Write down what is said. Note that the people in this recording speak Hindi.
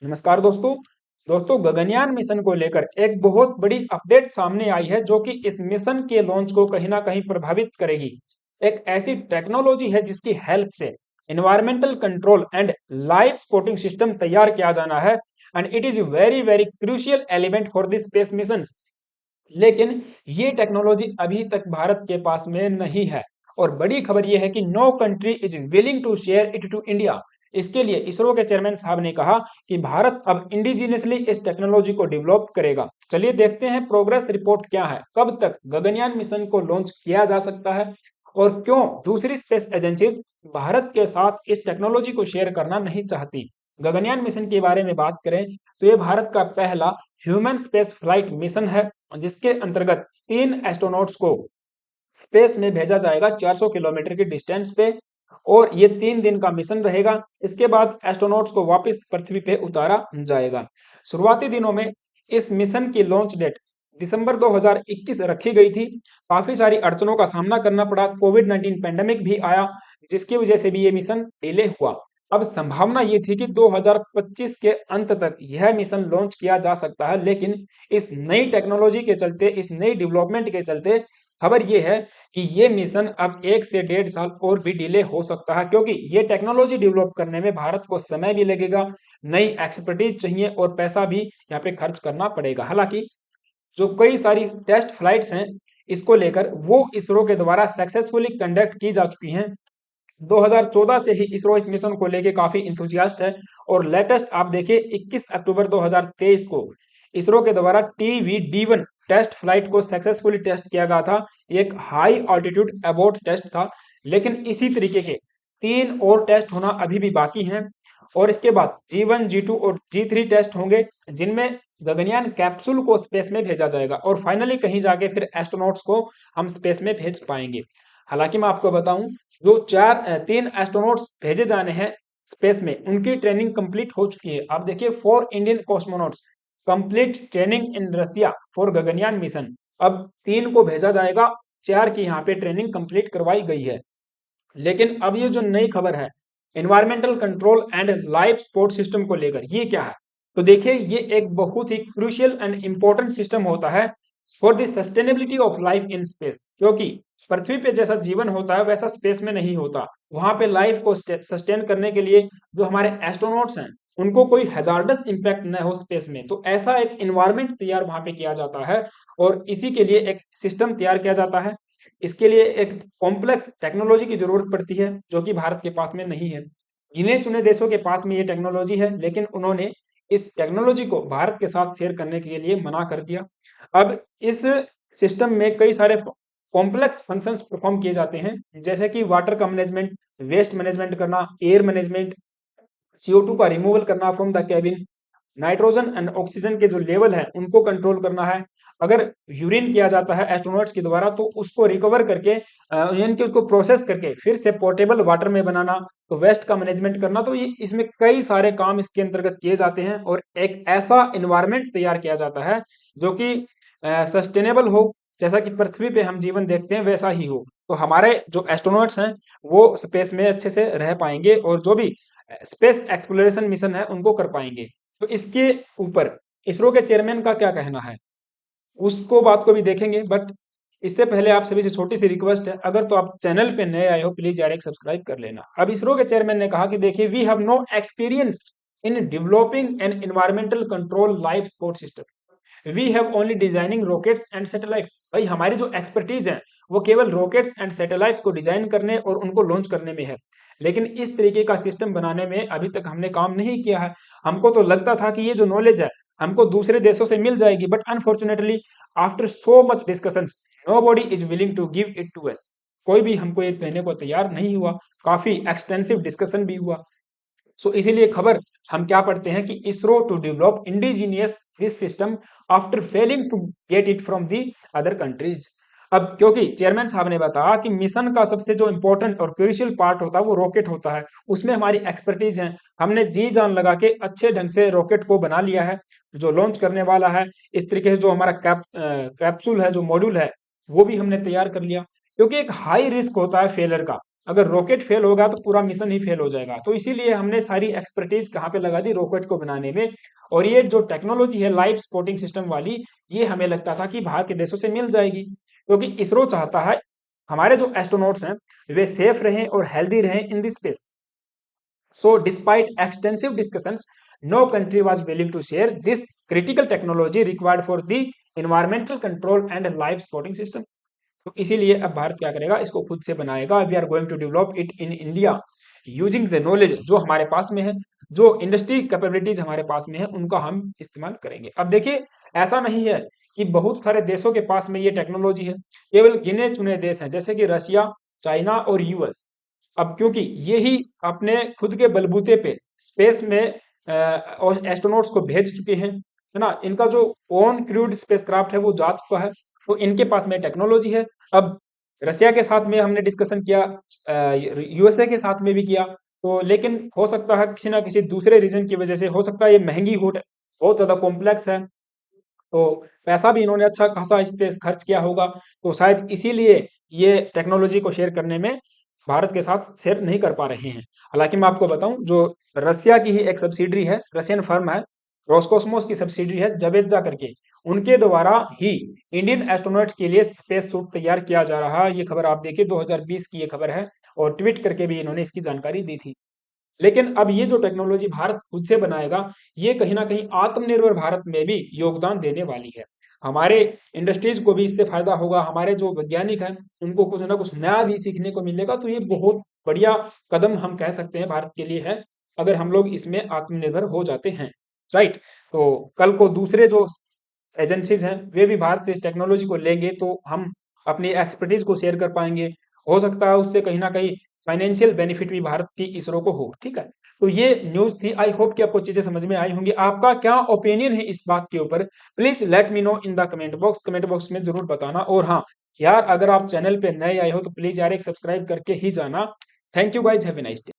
नमस्कार दोस्तों। गगनयान मिशन को लेकर एक बहुत बड़ी अपडेट सामने आई है जो कि इस मिशन के लॉन्च को कहीं ना कहीं प्रभावित करेगी। एक ऐसी टेक्नोलॉजी है जिसकी हेल्प से environmental control and life supporting system तैयार किया जाना है and it is very very crucial element for the space missions. लेकिन ये टेक्नोलॉजी अभी तक भारत के पास में नहीं है और बड़ी खबर ये है कि no country is willing to share it to India. इसके लिए इसरो के चेयरमैन साहब ने कहा कि भारत अब इंडिजिनियसली इस टेक्नोलॉजी को डेवलप करेगा। चलिए देखते हैं प्रोग्रेस रिपोर्ट क्या है, कब तक गगनयान मिशन को लॉन्च किया जा सकता है और क्यों दूसरी स्पेस एजेंसीज भारत के साथ इस टेक्नोलॉजी को शेयर करना नहीं चाहती। गगनयान मिशन के बारे में बात करें तो ये भारत का पहला ह्यूमन स्पेस फ्लाइट मिशन है जिसके अंतर्गत 3 एस्ट्रोनॉट्स को स्पेस में भेजा जाएगा 400 किलोमीटर की डिस्टेंस पे और ये 3 दिन का मिशन रहेगा। इसके बाद एस्ट्रोनॉट्स को वापस पृथ्वी पे उतारा जाएगा। शुरुआती दिनों में इस मिशन की लॉन्च डेट दिसंबर 2021 रखी गई थी। काफी सारी अड़चनों का सामना करना पड़ा, कोविड-19 पैंडेमिक भी आया जिसकी वजह से भी ये मिशन डिले हुआ। अब संभावना ये थी कि 2025 के अंत तक यह मिशन लॉन्च किया जा सकता है, लेकिन इस नई टेक्नोलॉजी के चलते, इस नई डेवलपमेंट के चलते खबर ये है कि ये मिशन अब 1 से 1.5 साल और भी डिले हो सकता है, क्योंकि ये टेक्नोलॉजी डेवलप करने में भारत को समय भी लगेगा, नई एक्सपर्टीज चाहिए और पैसा भी यहाँ पे खर्च करना पड़ेगा। हालांकि जो कई सारी टेस्ट फ्लाइट्स हैं इसको लेकर वो इसरो के द्वारा सक्सेसफुली कंडक्ट की जा चुकी हैं। 2014 से ही इसरो इस मिशन को लेके काफी इंथुजियास्ट है और लेटेस्ट आप देखिए 21 अक्टूबर 2023 को इसरो के द्वारा TVD-1 टेस्ट फ्लाइट को सक्सेसफुली टेस्ट किया गया था। एक हाई ऑल्टीट्यूड अबोर्ट टेस्ट था, लेकिन इसी तरीके के 3 और टेस्ट होना अभी भी बाकी हैं और इसके बाद G1, G2 और G3 टेस्ट होंगे जिनमें गगनयान कैप्सूल को स्पेस में भेजा जाएगा और फाइनली कहीं जाके फिर एस्ट्रोनॉट्स को हम स्पेस में भेज पाएंगे। हालांकि मैं आपको बताऊं, जो 3 एस्ट्रोनॉट्स भेजे जाने हैं स्पेस में उनकी ट्रेनिंग कंप्लीट हो चुकी है। आप देखिए 4 Indian cosmonauts complete training in Russia for Gaganyaan mission. अब 3 को भेजा जाएगा, 4 की यहाँ पे ट्रेनिंग कंप्लीट करवाई गई है। लेकिन अब ये जो नई खबर है environmental control and life support system को लेकर, ये क्या है? तो देखिए ये एक बहुत ही क्रूशियल एंड इंपॉर्टेंट सिस्टम होता है for the sustainability of life in space, क्योंकि पृथ्वी पे जैसा जीवन होता है वैसा स्पेस में नहीं होता। वहां पे लाइफ को सस्टेन करने के लिए जो हमारे एस्ट्रोनॉट्स हैं उनको कोई हैजार्डस इंपैक्ट न हो स्पेस में, तो ऐसा एक इन्वायरमेंट तैयार वहां पे किया जाता है और इसी के लिए एक सिस्टम तैयार किया जाता है। इसके लिए एक कॉम्प्लेक्स टेक्नोलॉजी की जरूरत पड़ती है जो कि भारत के पास में नहीं है। गिने चुने देशों के पास में ये टेक्नोलॉजी है, लेकिन उन्होंने इस टेक्नोलॉजी को भारत के साथ शेयर करने के लिए मना कर दिया। अब इस सिस्टम में कई सारे कॉम्प्लेक्स फंक्शंस परफॉर्म किए जाते हैं, जैसे कि वाटर का मैनेजमेंट, वेस्ट मैनेजमेंट करना, एयर मैनेजमेंट, CO2 का रिमूवल करना from the cabin, nitrogen and oxygen के जो लेवल है उनको कंट्रोल करना है। अगर यूरिन किया जाता है एस्ट्रोनॉट्स के द्वारा तो उसको रिकवर करके यानी कि उसको प्रोसेस करके फिर से पोर्टेबल वाटर में बनाना, तो वेस्ट का मैनेजमेंट करना, तो ये इसमें कई सारे काम इसके अंतर्गत किए जाते हैं और एक ऐसा इन्वायरमेंट तैयार किया जाता है जो कि सस्टेनेबल हो, जैसा कि पृथ्वी पे हम जीवन देखते हैं वैसा ही हो। तो हमारे जो एस्ट्रोनॉट्स हैं वो स्पेस में अच्छे से रह पाएंगे और जो भी स्पेस एक्सप्लोरेशन मिशन है उनको कर पाएंगे। तो इसके ऊपर इसरो के चेयरमैन का क्या कहना है उसको बात को भी देखेंगे, बट इससे पहले आप सभी से छोटी सी रिक्वेस्ट है, अगर तो आप चैनल पे नए आए हो प्लीज यार एक सब्सक्राइब कर लेना। अब इसरो के चेयरमैन ने कहा कि देखिए we have no experience in developing an environmental control life support system, we have only designing rockets and satellites. भाई हमारी जो एक्सपर्टीज है वो केवल रॉकेट्स एंड सैटेलाइट्स को डिजाइन करने और उनको लॉन्च करने में है, लेकिन इस तरीके का सिस्टम बनाने में अभी तक हमने काम नहीं किया है। हमको तो लगता था कि ये जो नॉलेज है हमको दूसरे देशों से मिल जाएगी, but unfortunately after so much discussions nobody is willing to give it to us. कोई भी हमको ये कहने को तैयार नहीं हुआ, काफी एक्सटेंसिव डिस्कशन भी हुआ। सो इसीलिए खबर हम क्या पढ़ते हैं कि ISRO to develop indigenous this system after failing to get it from the other countries. अब क्योंकि चेयरमैन साहब ने बताया कि मिशन का सबसे जो इंपॉर्टेंट और क्रूशियल पार्ट होता है वो रॉकेट होता है, उसमें हमारी एक्सपर्टीज है, हमने जी जान लगा के अच्छे ढंग से रॉकेट को बना लिया है जो लॉन्च करने वाला है। इस तरीके से जो हमारा कैप्सूल है, जो मॉड्यूल है, वो भी हमने तैयार कर लिया, क्योंकि एक हाई रिस्क होता है फेलर का। अगर रॉकेट फेल होगा तो पूरा मिशन ही फेल हो जाएगा। तो इसीलिए हमने सारी एक्सपर्टीज कहाँ पे लगा दी, रॉकेट को बनाने में। और ये जो टेक्नोलॉजी है लाइफ सपोर्टिंग सिस्टम वाली, ये हमें लगता था कि बाहर के देशों से मिल जाएगी, क्योंकि इसरो चाहता है हमारे जो एस्ट्रोनॉट्स हैं वे सेफ रहें और हेल्दी रहें in the space. So, despite extensive discussions, no country was willing to share this critical technology required for the environmental control and life supporting system. तो इसीलिए अब भारत क्या करेगा, इसको खुद से बनाएगा। We are going to develop it in India using the knowledge जो हमारे पास में है, जो इंडस्ट्री कैपेबिलिटीज हमारे पास में है, उनका हम इस्तेमाल करेंगे। अब देखिए, ऐसा नहीं है कि बहुत सारे देशों के पास में ये टेक्नोलॉजी है, केवल गिने चुने देश हैं जैसे कि रशिया, चाइना और यूएस। अब क्योंकि ये ही अपने खुद के बलबूते पे स्पेस में एस्ट्रोनॉट्स को भेज चुके हैं, है ना, इनका जो ओन क्रूड स्पेसक्राफ्ट है वो जा चुका है, तो इनके पास में टेक्नोलॉजी है। अब रसिया के साथ में हमने डिस्कशन किया, यूएसए के साथ में भी किया, तो लेकिन हो सकता है किसी ना किसी दूसरे रीजन की वजह से, हो सकता है ये महंगी हो, बहुत ज्यादा कॉम्प्लेक्स है, तो पैसा भी इन्होंने अच्छा खासा इस पे खर्च किया होगा, तो शायद इसीलिए ये टेक्नोलॉजी को शेयर करने में भारत के साथ शेयर नहीं कर पा रहे हैं। हालांकि मैं आपको बताऊं, जो रसिया की ही एक सब्सिडरी है, रशियन फर्म है, रोस्कोसमोस की सब्सिडरी है जवेजा करके, उनके द्वारा ही इंडियन एस्ट्रोनॉट के लिए स्पेस सूट तैयार किया जा रहा है। ये खबर आप देखिए, 2020 की ये खबर है, और ट्वीट करके भी इन्होंने इसकी जानकारी दी थी। लेकिन अब ये जो टेक्नोलॉजी भारत खुद से बनाएगा, ये कहीं ना कहीं आत्मनिर्भर भारत में भी योगदान देने वाली है। हमारे इंडस्ट्रीज को भी इससे फायदा होगा, हमारे जो वैज्ञानिक हैं उनको कुछ ना कुछ नया भी सीखने को मिलेगा। तो ये बहुत बढ़िया कदम हम कह सकते हैं भारत के लिए है, अगर हम लोग इसमें आत्मनिर्भर हो जाते हैं। राइट। तो कल को दूसरे जो एजेंसीज हैं वे भी भारत से इस टेक्नोलॉजी को लेंगे, तो हम अपनी एक्सपर्टीज को शेयर कर पाएंगे। हो सकता है उससे कहीं ना कहीं फाइनेंशियल बेनिफिट भी भारत की इसरो को हो। ठीक है, तो ये न्यूज थी। आई होप कि आपको चीजें समझ में आई होंगी। आपका क्या ओपिनियन है इस बात के ऊपर, please let me know in the comment box में जरूर बताना। और हाँ यार, अगर आप चैनल पे नए आए हो तो प्लीज यार एक सब्सक्राइब करके ही जाना। Thank you guys, have a nice day.